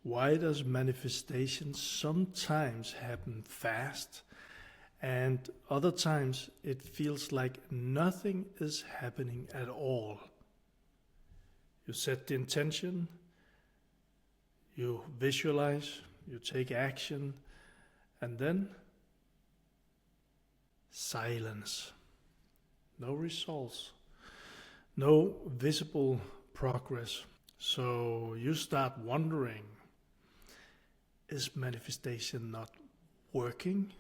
Why does manifestation sometimes happen fast and other times it feels like nothing is happening at all? You set the intention, you visualize, you take action, and then silence. No results, no visible progress. So you start wondering, is manifestation not working?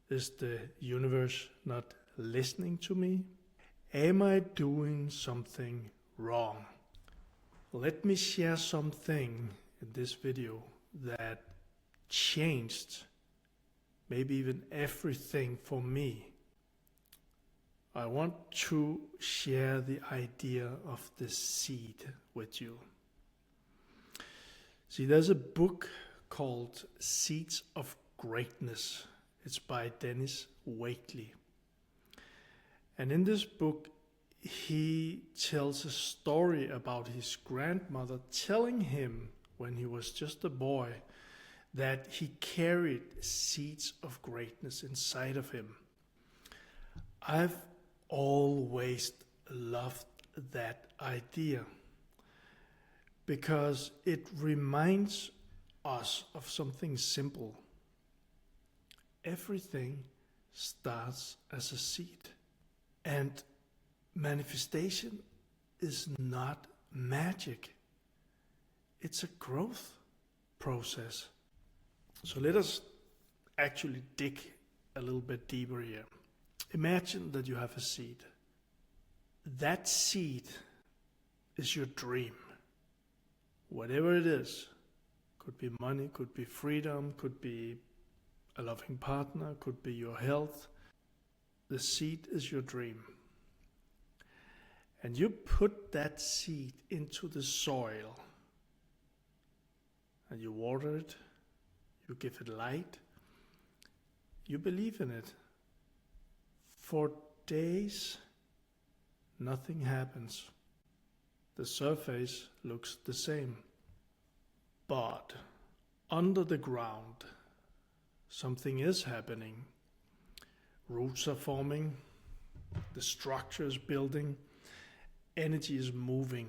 Is the universe not listening to me? Am I doing something wrong? Let me share something in this video that changed maybe even everything for me. I want to share the idea of the seed with you. See, there's a book called Seeds of Greatness. It's by Dennis Waitley. And in this book, he tells a story about his grandmother telling him when he was just a boy that he carried seeds of greatness inside of him. I've always loved that idea because it reminds us of something simple. Everything starts as a seed, and manifestation is not magic. It's a growth process. So let us actually dig a little bit deeper here. Imagine that you have a seed. That seed is your dream. Whatever it is, could be money, could be freedom, could be a loving partner, could be your health. The seed is your dream. And you put that seed into the soil and you water it, you give it light, you believe in it. For days, nothing happens. The surface looks the same. But under the ground, something is happening. Roots are forming, the structure is building, energy is moving.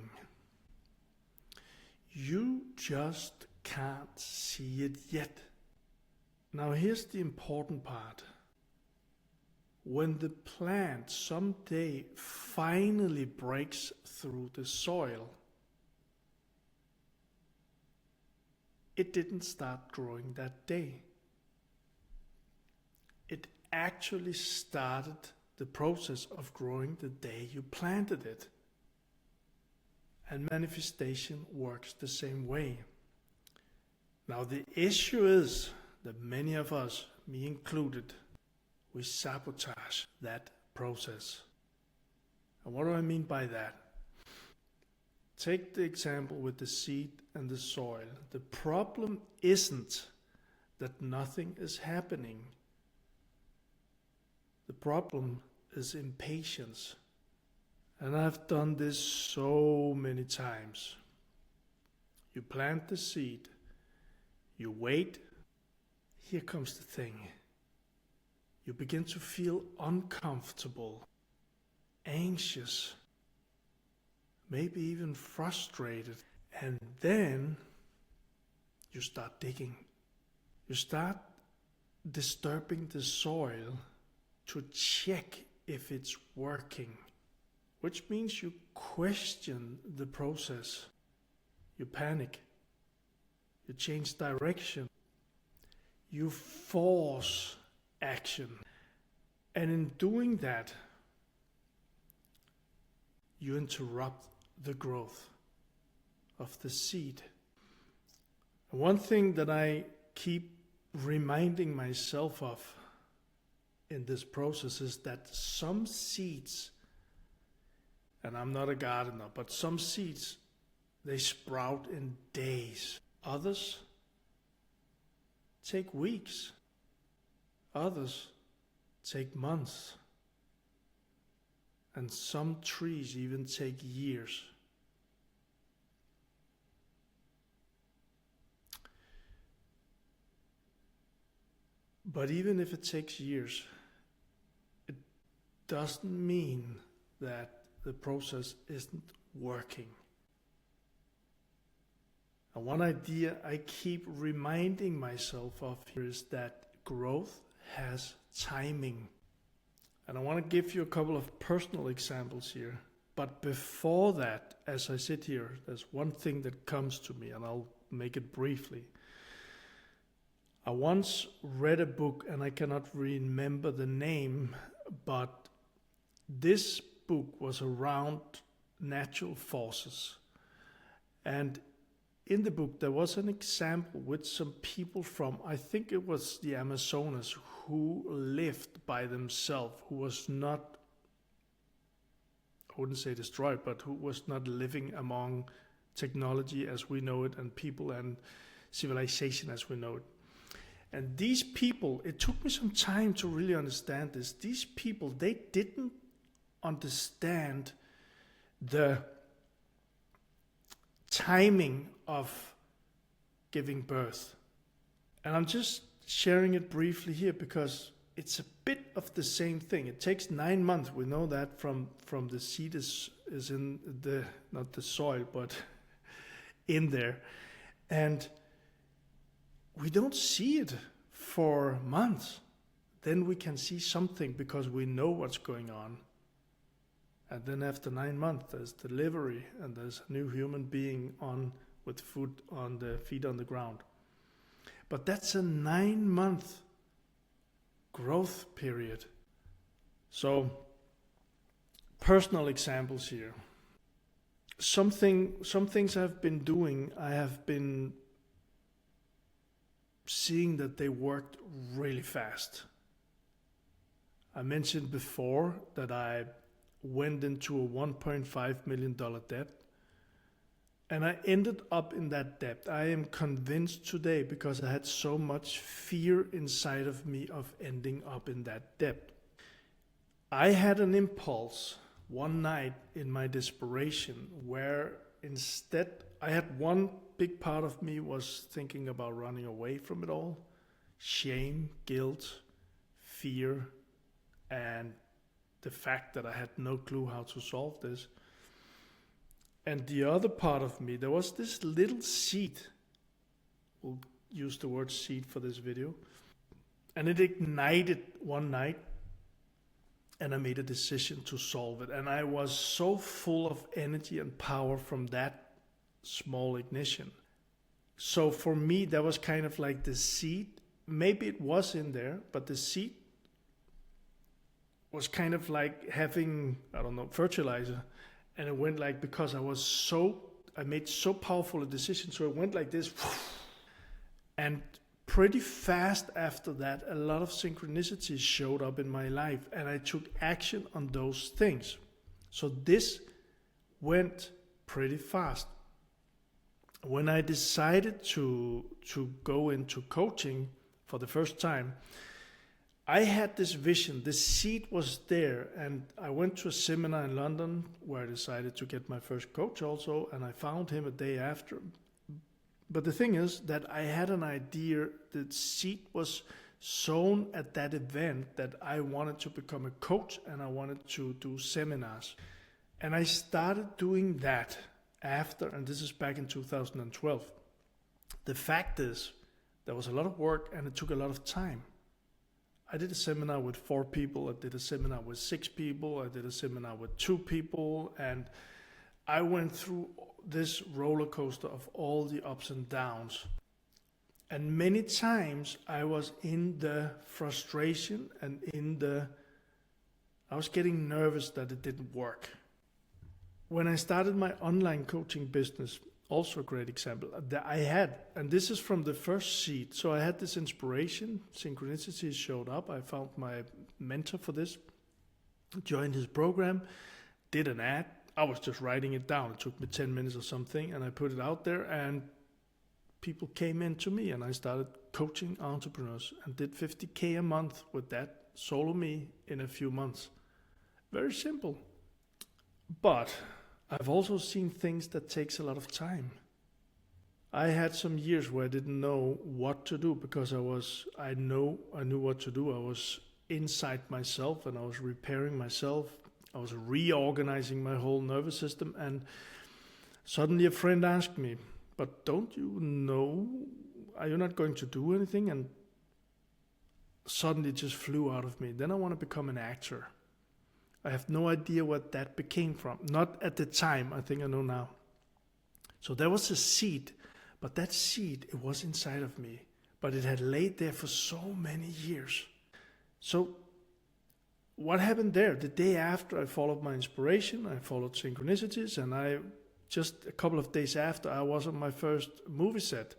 You just can't see it yet. Now here's the important part. When the plant someday finally breaks through the soil, it didn't start growing that day. It actually started the process of growing the day you planted it. And manifestation works the same way. Now the issue is that many of us, me included, we sabotage that process. And what do I mean by that? Take the example with the seed and the soil. The problem isn't that nothing is happening. The problem is impatience. And I've done this so many times. You plant the seed, you wait, here comes the thing. You begin to feel uncomfortable, anxious, maybe even frustrated. And then you start digging. You start disturbing the soil to check if it's working, which means you question the process. You panic. You change direction. You force action. And in doing that, you interrupt the growth of the seed. And one thing that I keep reminding myself of in this process is that some seeds, and I'm not a gardener, but some seeds, they sprout in days. Others take weeks. Others take months. And some trees even take years. But even if it takes years, it doesn't mean that the process isn't working. And one idea I keep reminding myself of here is that growth has timing. And I want to give you a couple of personal examples here. But before that, as I sit here, there's one thing that comes to me, and I'll make it briefly. I once read a book, and I cannot remember the name, but this book was around natural forces. And in the book, there was an example with some people from, I think it was the Amazonas, who lived by themselves, who was not, I wouldn't say destroyed, but who was not living among technology as we know it, and people and civilization as we know it. And these people, it took me some time to really understand this. These people, they didn't understand the timing of giving birth. And I'm just sharing it briefly here because it's a bit of the same thing. It takes 9 months. We know that from the seed is in the, not the soil, but in there. And we don't see it for months. Then we can see something because we know what's going on. And then after 9 months, there's delivery and there's a new human being on with food on the feet on the ground. But that's a 9-month growth period. So, personal examples here. Some things I've been doing, I have been seeing that they worked really fast. I mentioned before that I went into a $1.5 million debt, and I ended up in that debt. I am convinced today, because I had so much fear inside of me of ending up in that debt. I had an impulse one night in my desperation where instead I had one big part of me was thinking about running away from it all. Shame, guilt, fear, and the fact that I had no clue how to solve this. And the other part of me, there was this little seed. We'll use the word seed for this video. And it ignited one night, and I made a decision to solve it. And I was so full of energy and power from that small ignition. So for me, that was kind of like the seed. Maybe it was in there, but the seed was kind of like having, I don't know, fertilizer. And it went like, because I made so powerful a decision, so it went like this. And pretty fast after that, a lot of synchronicities showed up in my life, and I took action on those things. So this went pretty fast. When I decided to go into coaching for the first time, I had this vision. The seed was there, and I went to a seminar in London where I decided to get my first coach also, and I found him a day after. But the thing is that I had an idea, the seed was sown at that event, that I wanted to become a coach and I wanted to do seminars. And I started doing that after, and this is back in 2012. The fact is, there was a lot of work and it took a lot of time. I did a seminar with 4 people, I did a seminar with 6 people, I did a seminar with 2 people, and I went through this roller coaster of all the ups and downs. And many times I was in the frustration and I was getting nervous that it didn't work. When I started my online coaching business, also a great example, that I had, and this is from the first seed. So I had this inspiration, synchronicities showed up. I found my mentor for this, joined his program, did an ad. I was just writing it down. It took me 10 minutes or something, and I put it out there, and people came in to me, and I started coaching entrepreneurs and did 50K a month with that solo me in a few months. Very simple. But I've also seen things that takes a lot of time. I had some years where I didn't know what to do because I knew what to do. I was inside myself and I was repairing myself. I was reorganizing my whole nervous system, and suddenly a friend asked me, "But don't you know, are you not going to do anything?" And suddenly it just flew out of me. Then I want to become an actor. I have no idea what that became from. Not at the time, I think I know now. So there was a seed, but that seed, it was inside of me. But it had laid there for so many years. So what happened there? The day after I followed my inspiration, I followed synchronicities, and just a couple of days after, I was on my first movie set.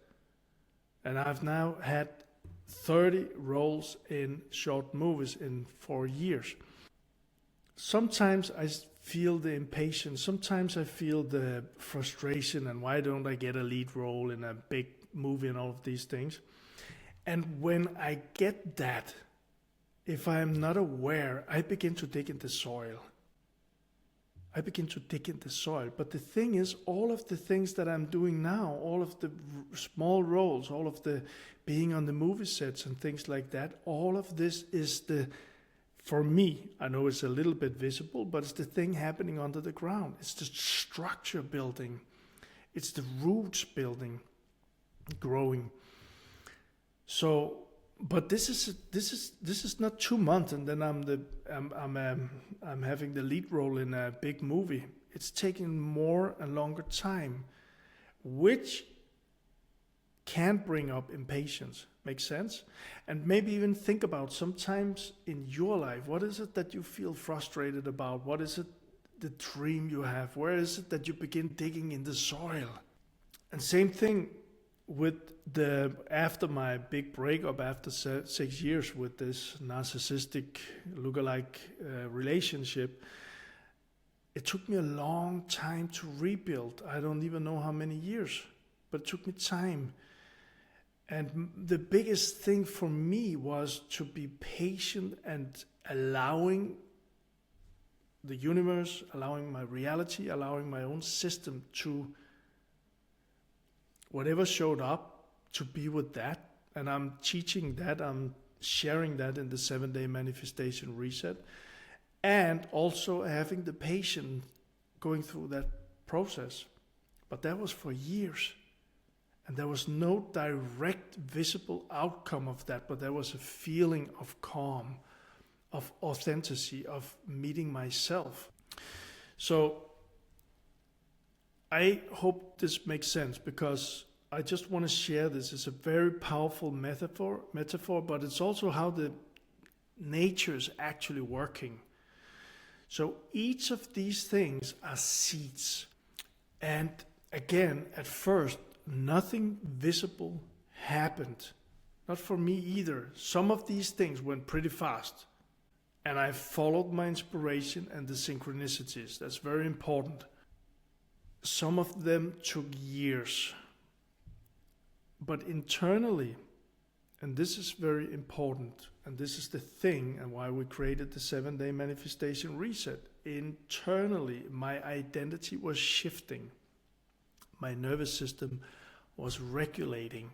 And I've now had 30 roles in short movies in 4 years. Sometimes I feel the impatience, sometimes I feel the frustration, and why don't I get a lead role in a big movie and all of these things. And when I get that, if I am not aware, I begin to dig in the soil. But the thing is, all of the things that I'm doing now, all of the small roles, all of the being on the movie sets and things like that, all of this is for me, I know it's a little bit visible, but it's the thing happening under the ground. It's the structure building. It's the roots building, growing. So, but this is not 2 months and then I'm having the lead role in a big movie. It's taking more and longer time, which can bring up impatience. Makes sense? And maybe even think about sometimes in your life, what is it that you feel frustrated about? What is it, the dream you have? Where is it that you begin digging in the soil? And same thing with after my big breakup after 6 years with this narcissistic lookalike relationship, it took me a long time to rebuild. I don't even know how many years, but it took me time. And the biggest thing for me was to be patient and allowing the universe, allowing my reality, allowing my own system to, whatever showed up, to be with that. And I'm teaching that, I'm sharing that in the 7-day manifestation reset. And also having the patience going through that process. But that was for years. And there was no direct visible outcome of that, but there was a feeling of calm, of authenticity, of meeting myself. So I hope this makes sense, because I just want to share this. It's a very powerful metaphor, but it's also how the nature is actually working. So each of these things are seeds. And again, at first, nothing visible happened. Not for me either. Some of these things went pretty fast. And I followed my inspiration and the synchronicities. That's very important. Some of them took years. But internally, and this is very important, and this is the thing and why we created the 7-day manifestation reset. Internally, my identity was shifting. My nervous system was regulating,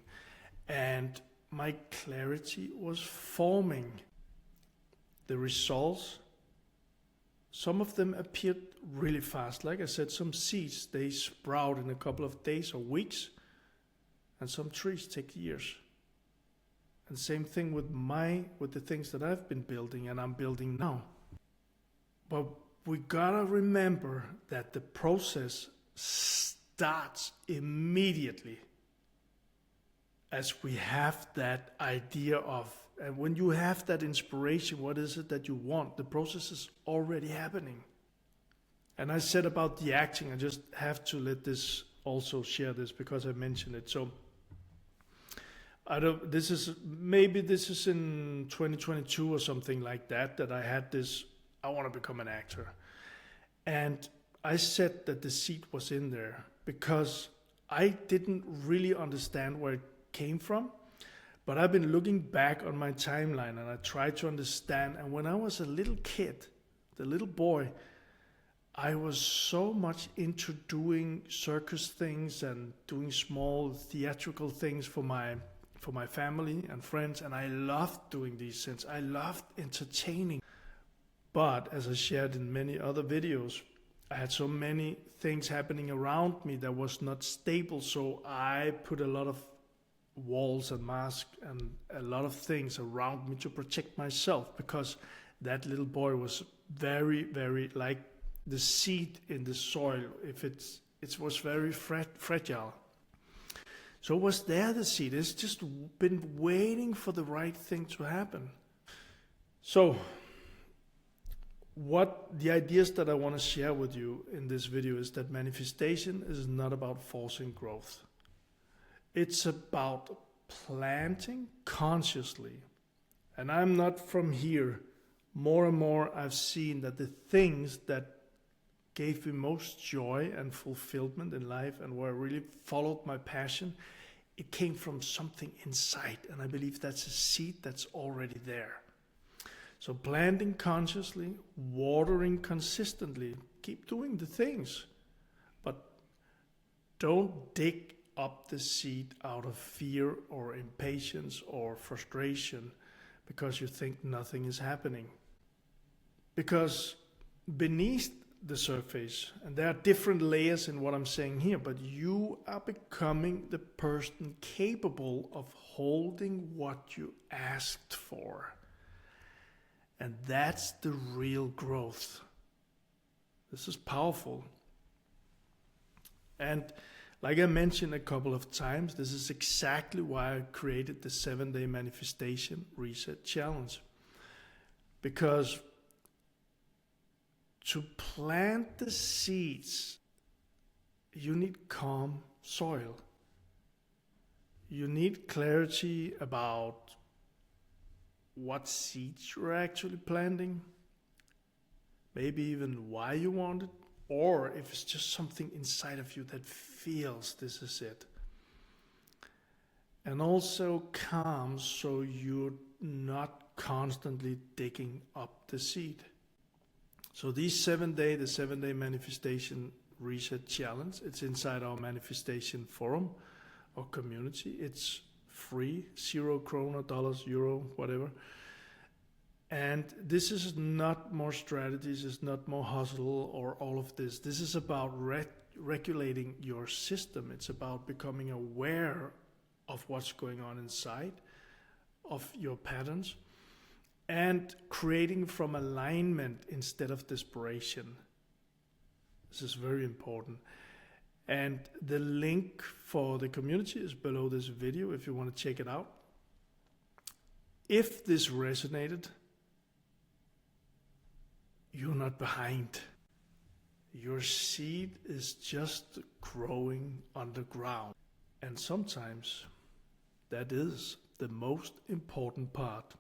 and my clarity was forming. The results, some of them appeared really fast. Like I said, some seeds, they sprout in a couple of days or weeks, and some trees take years. And same thing with the things that I've been building and I'm building now. But we gotta remember that the process starts immediately as we have that idea of, and when you have that inspiration, what is it that you want? The process is already happening. And I said about the acting, I just have to let this also share this because I mentioned it. So this is in 2022 or something like that I had this, I want to become an actor. And I said that the seed was in there because I didn't really understand where it came from, but I've been looking back on my timeline and I tried to understand. And when I was a little kid, the little boy, I was so much into doing circus things and doing small theatrical things for my family and friends, and I loved doing these things. I loved entertaining. But as I shared in many other videos, I had so many things happening around me that was not stable, so I put a lot of walls and masks and a lot of things around me to protect myself, because that little boy was very, very like the seed in the soil. If it was very fragile. So was there the seed? It's just been waiting for the right thing to happen. So what the ideas that I want to share with you in this video is that manifestation is not about forcing growth. It's about planting consciously. And I'm not from here. More and more I've seen that the things that gave me most joy and fulfillment in life and where I really followed my passion, it came from something inside. And I believe that's a seed that's already there. So planting consciously, watering consistently, keep doing the things, but don't dig up the seed out of fear or impatience or frustration because you think nothing is happening. Because beneath the surface, and there are different layers in what I'm saying here, but you are becoming the person capable of holding what you asked for. And that's the real growth. This is powerful. And like I mentioned a couple of times, this is exactly why I created the 7-day manifestation reset challenge. Because to plant the seeds, you need calm soil. You need clarity about what seeds you're actually planting, maybe even why you want it, or if it's just something inside of you that feels this is it. And also calm, so you're not constantly digging up the seed. So the 7-day manifestation reset challenge, it's inside our manifestation forum or community. It's free, 0 krona, dollars, euro, whatever. And this is not more strategies, it's not more hustle or all of this. This is about regulating your system. It's about becoming aware of what's going on inside, of your patterns, and creating from alignment instead of desperation. This is very important. And the link for the community is below this video if you want to check it out. If this resonated, you're not behind. Your seed is just growing underground. And sometimes that is the most important part.